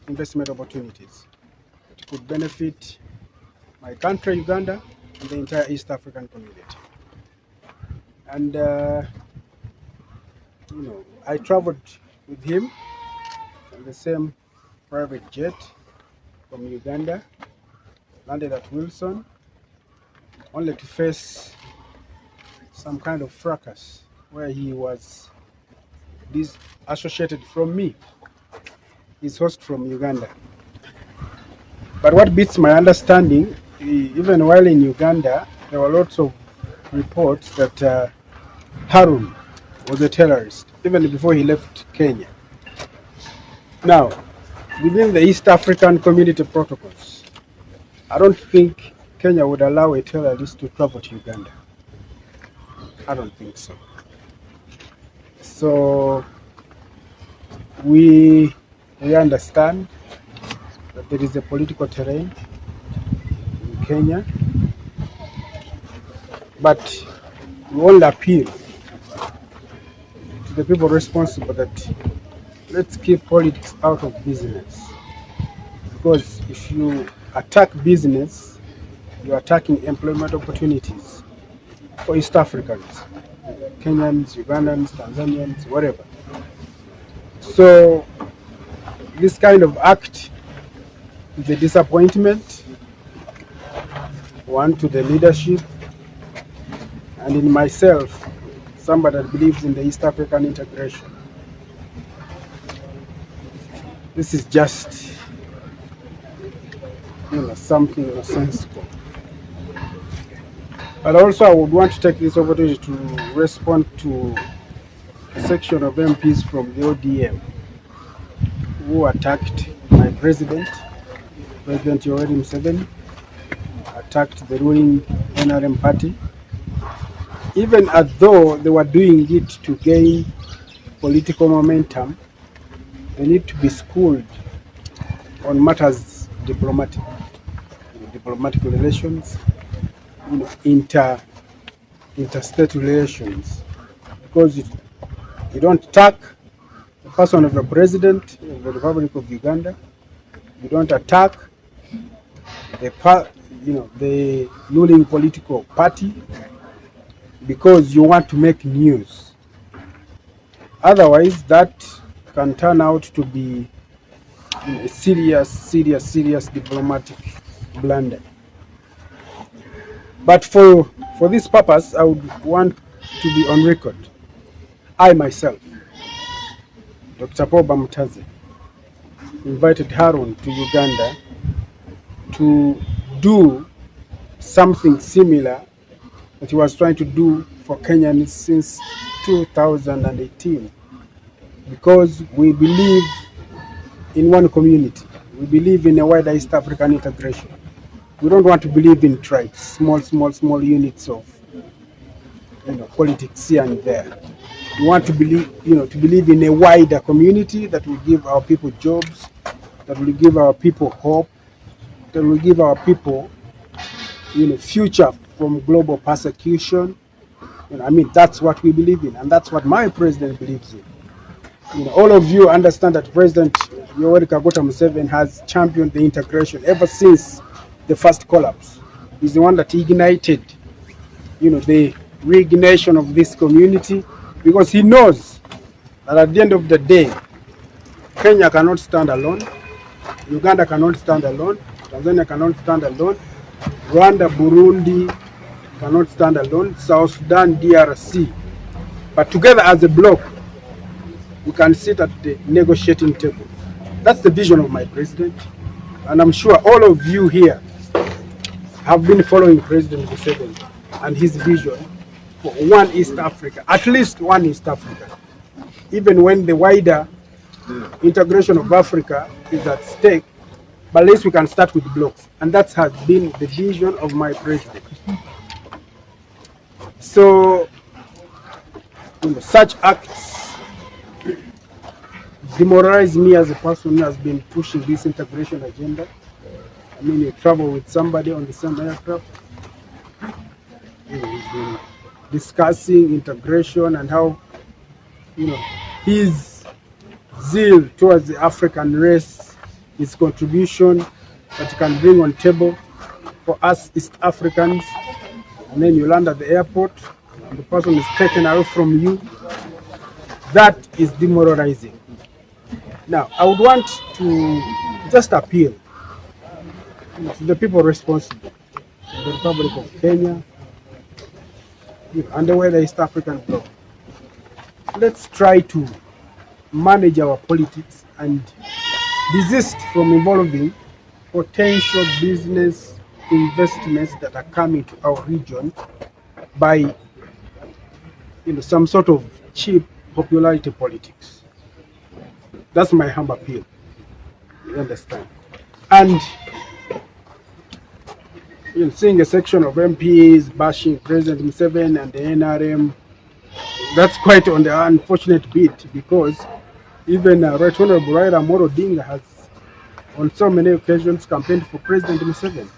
investment opportunities that could benefit my country, Uganda, and the entire East African community. And I traveled with him on the same private jet from Uganda, landed at Wilson, only to face some kind of fracas where he was disassociated from me, his host from Uganda. But what beats my understanding, even while in Uganda, there were lots of reports that Harun was a terrorist, even before he left Kenya. Now, within the East African Community protocols, I don't think Kenya would allow a terrorist to travel to Uganda. I don't think so. So we understand that there is a political terrain in Kenya, but we all appeal to the people responsible that let's keep politics out of business. Because if you attack business, you're attacking employment opportunities for East Africans, Kenyans, Ugandans, Tanzanians, whatever. So this kind of act is a disappointment, one, to the leadership, and in myself, somebody that believes in the East African integration. This is just, something nonsensical. But also I would want to take this opportunity to respond to a section of MPs from the ODM who attacked my President Yoweri Museveni, attacked the ruling NRM party, even as though they were doing it to gain political momentum. They need to be schooled on matters diplomatic relations, interstate relations, because you don't attack the person of the President of the Republic of Uganda. You don't attack the ruling political party because you want to make news. Otherwise, that can turn out to be a serious diplomatic blunder. But for this purpose, I would want to be on record. I myself, Dr. Paul Bamutaze, invited Harun to Uganda to do something similar that he was trying to do for Kenyans since 2018, because we believe in one community. We believe in a wider East African integration. We don't want to believe in tribes, small units of politics here and there. We want to believe in a wider community that will give our people jobs, that will give our people hope, that will give our people future from global persecution. That's what we believe in, and that's what my president believes in. All of you understand that President Yoweri Kaguta Museveni has championed the integration ever since the first collapse. He's the one that ignited, the reignation of this community, because he knows that at the end of the day, Kenya cannot stand alone, Uganda cannot stand alone, Tanzania cannot stand alone, Rwanda, Burundi cannot stand alone, South Sudan, DRC. But together as a bloc, we can sit at the negotiating table. That's the vision of my president, and I'm sure all of you here have been following President Museveni and his vision for one East Africa, at least one East Africa, even when the wider integration of Africa is at stake. But at least we can start with blocks, and that has been the vision of my president. So such acts demoralize me as a person who has been pushing this integration agenda. You travel with somebody on the same aircraft, he's been discussing integration and how his zeal towards the African race his contribution that he can bring on table for us East Africans, and then you land at the airport and the person is taken away from you. That is demoralizing. Now, I would want to just appeal to the people responsible in the Republic of Kenya, and the wider East African bloc. Let's try to manage our politics and desist from involving potential business investments that are coming to our region by some sort of cheap popularity politics. That's my humble appeal. You understand? And seeing a section of MPs bashing President Museveni and the NRM, that's quite on the unfortunate bit, because even Right Honorable Raila Amolo Odinga has on so many occasions campaigned for President Museveni.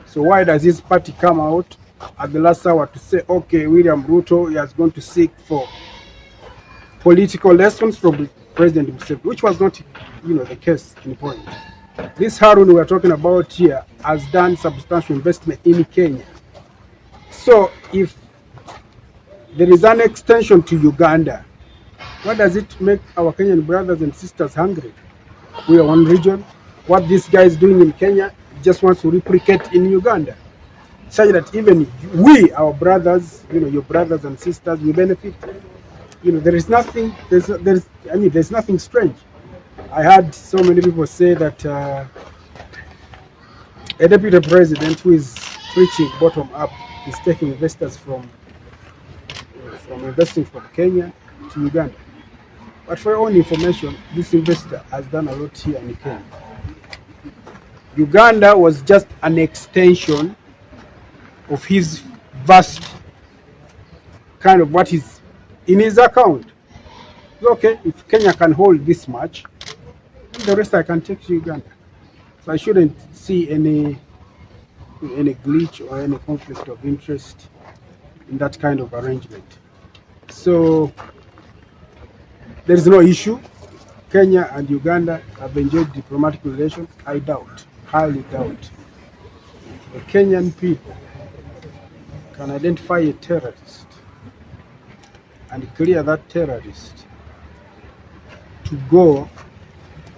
So why does his party come out at the last hour to say, okay, William Ruto is going to seek for political lessons from President Museveni, which was not, the case in point. This Harun we are talking about here has done substantial investment in Kenya. So if there is an extension to Uganda, what does it make our Kenyan brothers and sisters hungry? We are one region. What this guy is doing in Kenya, he just wants to replicate in Uganda, such that even we, our brothers, your brothers and sisters, we benefit. There is nothing. There's nothing strange. I heard so many people say that a deputy president who is preaching bottom up is taking investors from investing from Kenya to Uganda. But for your own information, this investor has done a lot here in Kenya. Uganda was just an extension of his vast kind of what is in his account. Okay, if Kenya can hold this much, the rest I can take to Uganda. So I shouldn't see any glitch or any conflict of interest in that kind of arrangement. So there is no issue. Kenya and Uganda have enjoyed diplomatic relations. I doubt, highly doubt, if the Kenyan people can identify a terrorist and clear that terrorist to go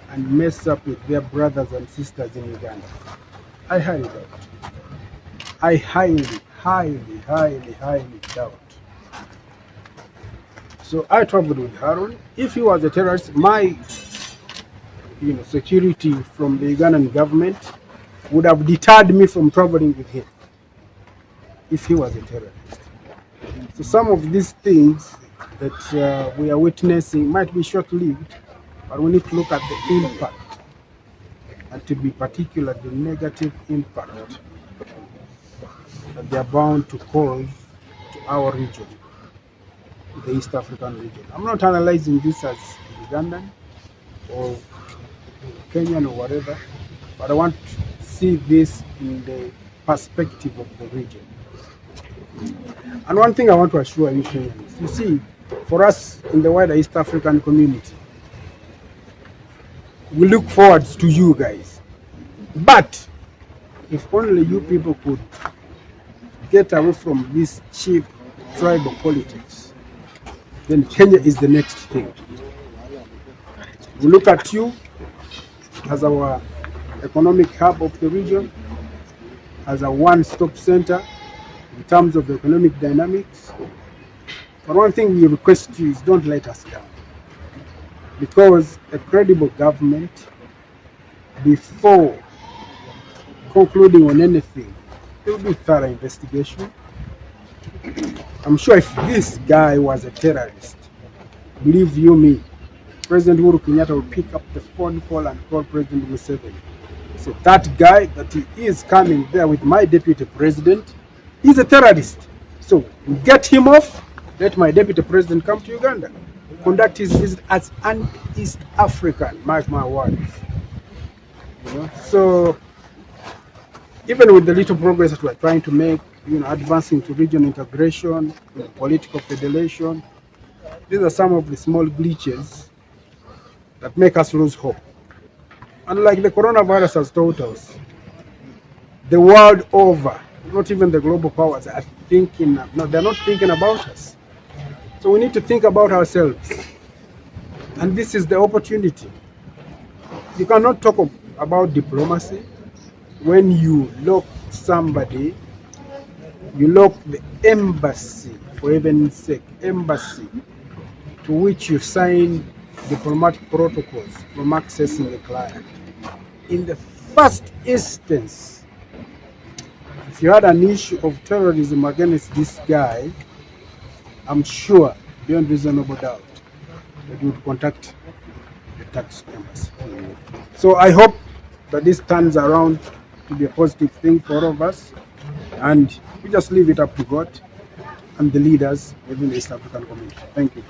and mess up with their brothers and sisters in Uganda. I highly doubt. I highly doubt. So I traveled with Harun. If he was a terrorist, my security from the Ugandan government would have deterred me from traveling with him if he was a terrorist. So some of these things that we are witnessing might be short-lived, but we need to look at the impact, and to be particular, the negative impact that they are bound to cause to our region, the East African region. I'm not analyzing this as Ugandan or Kenyan or whatever, but I want to see this in the perspective of the region. And one thing I want to assure you Kenyans, you see, for us in the wider East African community, we look forward to you guys. But if only you people could get away from this cheap tribal politics, then Kenya is the next thing. We look at you as our economic hub of the region, as a one-stop center in terms of economic dynamics. But one thing we request you is don't let us down, because a credible government, before concluding on anything, there will be thorough investigation. I'm sure if this guy was a terrorist, believe you me, President Uhuru Kenyatta will pick up the phone call and call President Museveni. So that guy that he is coming there with my deputy president, he's a terrorist. So we get him off, let my deputy president come to Uganda, conduct his visit as an East African, mark my words. So even with the little progress that we're trying to make, advancing to regional integration, political federation, these are some of the small glitches that make us lose hope. And like the coronavirus has taught us, the world over, not even the global powers are thinking, no, they're not thinking about us. So we need to think about ourselves. And this is the opportunity. You cannot talk about diplomacy when you lock somebody, you lock the embassy, for heaven's sake, embassy to which you sign diplomatic protocols from accessing a client. In the first instance, if you had an issue of terrorism against this guy, I'm sure, beyond reasonable doubt, that you would contact the tax embassy. So I hope that this turns around to be a positive thing for all of us, and we just leave it up to God and the leaders within the East African community. Thank you.